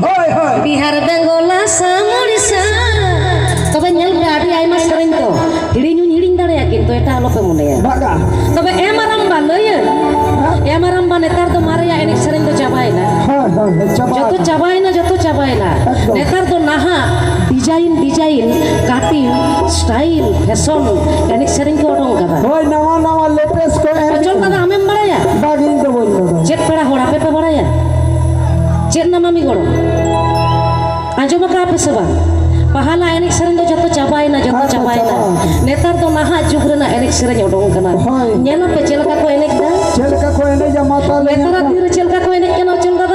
होय होय बिहार बेंगोला सामुड़िसा तबे नेल पे आडी आइमा सेरेन तो हिड़िंग दाड़ेया किन्तु एटा आलो पे मोनेया बागा तबे एमाराम्बा लइया एमाराम्बा नेतार तो मारेया एनेक सेरेन तो चाबायना होय होय जतो चाबायना नेतार तो नाहा डिजाइन काटिंग स्टाइल फैशन एनेक सेरेन को ओडों कदा होय नवा नवा लेटेस्ट को चल कदा आमेम बाड़ाया बागिन तो बोल दो चेक पेड़ा होड़ा पे बाड़ाया चेक ना मामी गड़ो आंजोम का पे सबा पहला एनेक सेरेन तो जतो चाबायना नेतार तो नाहा जुग रेना एनेक सेरेन ओडों कना नेलो पे चेलका को एनेक दा चलका को एने जमाता ले नेतार तीर चेलका को एनेक केनो चल दा